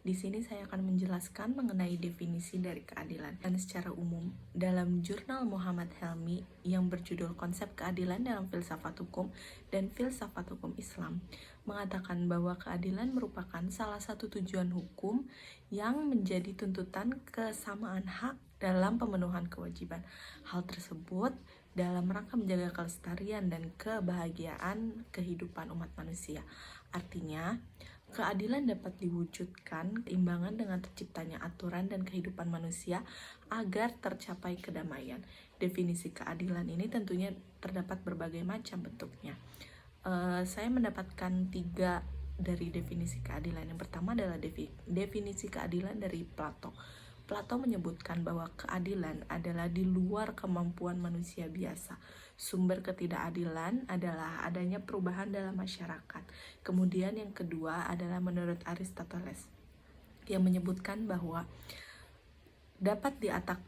Di sini saya akan menjelaskan mengenai definisi dari keadilan. Dan secara umum, dalam jurnal Muhammad Helmi yang berjudul Konsep Keadilan dalam Filsafat Hukum dan Filsafat Hukum Islam, mengatakan bahwa keadilan merupakan salah satu tujuan hukum yang menjadi tuntutan kesamaan hak dalam pemenuhan kewajiban. Hal tersebut dalam rangka menjaga kelestarian dan kebahagiaan kehidupan umat manusia. Artinya, keadilan dapat diwujudkan keimbangan dengan terciptanya aturan dan kehidupan manusia agar tercapai kedamaian. Definisi keadilan ini tentunya terdapat berbagai macam bentuknya. Saya mendapatkan 3 dari definisi keadilan. Yang pertama adalah definisi keadilan dari Plato. Plato menyebutkan bahwa keadilan adalah di luar kemampuan manusia biasa. Sumber ketidakadilan adalah adanya perubahan dalam masyarakat. Kemudian yang kedua adalah menurut Aristoteles, yang menyebutkan bahwa dapat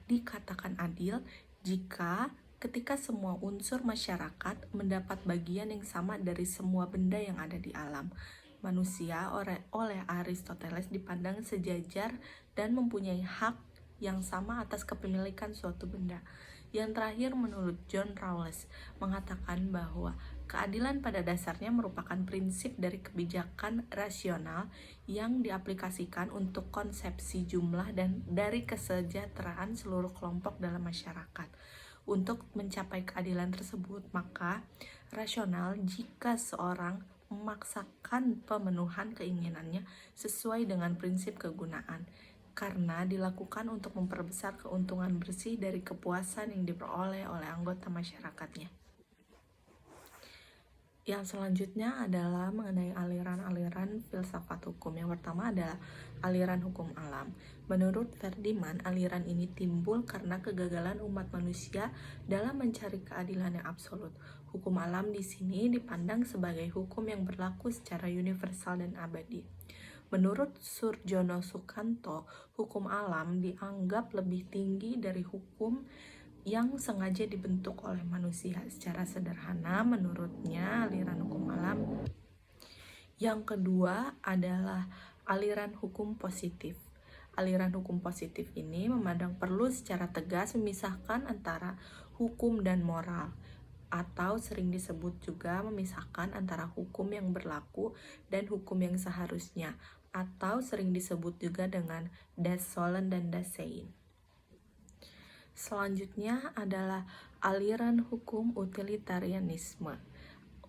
dikatakan adil jika ketika semua unsur masyarakat mendapat bagian yang sama dari semua benda yang ada di alam. Manusia oleh Aristoteles dipandang sejajar dan mempunyai hak yang sama atas kepemilikan suatu benda. Yang terakhir, menurut John Rawls, mengatakan bahwa keadilan pada dasarnya merupakan prinsip dari kebijakan rasional yang diaplikasikan untuk konsepsi jumlah dan dari kesejahteraan seluruh kelompok dalam masyarakat. Untuk mencapai keadilan tersebut, maka rasional jika seorang memaksakan pemenuhan keinginannya sesuai dengan prinsip kegunaan, karena dilakukan untuk memperbesar keuntungan bersih dari kepuasan yang diperoleh oleh anggota masyarakatnya. Yang selanjutnya adalah mengenai aliran-aliran filsafat hukum. Yang pertama adalah aliran hukum alam. Menurut Ferdinand, aliran ini timbul karena kegagalan umat manusia dalam mencari keadilan yang absolut. Hukum alam di sini dipandang sebagai hukum yang berlaku secara universal dan abadi. Menurut Surjono Sukanto, hukum alam dianggap lebih tinggi dari hukum yang sengaja dibentuk oleh manusia. Secara sederhana, menurutnya aliran hukum alam yang kedua adalah aliran hukum positif. Aliran hukum positif ini memandang perlu secara tegas memisahkan antara hukum dan moral, atau sering disebut juga memisahkan antara hukum yang berlaku dan hukum yang seharusnya, atau sering disebut juga dengan das Sollen dan das Sein. Selanjutnya adalah aliran hukum utilitarianisme.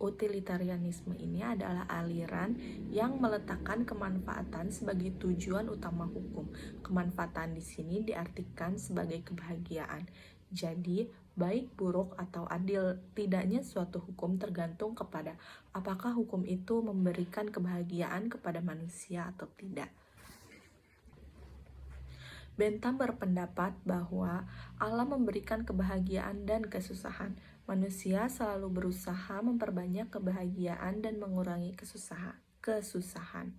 Utilitarianisme ini adalah aliran yang meletakkan kemanfaatan sebagai tujuan utama hukum. Kemanfaatan di sini diartikan sebagai kebahagiaan. Jadi, baik, buruk, atau adil tidaknya suatu hukum tergantung kepada apakah hukum itu memberikan kebahagiaan kepada manusia atau tidak. Bentham berpendapat bahwa Allah memberikan kebahagiaan dan kesusahan. Manusia selalu berusaha memperbanyak kebahagiaan dan mengurangi kesusahan.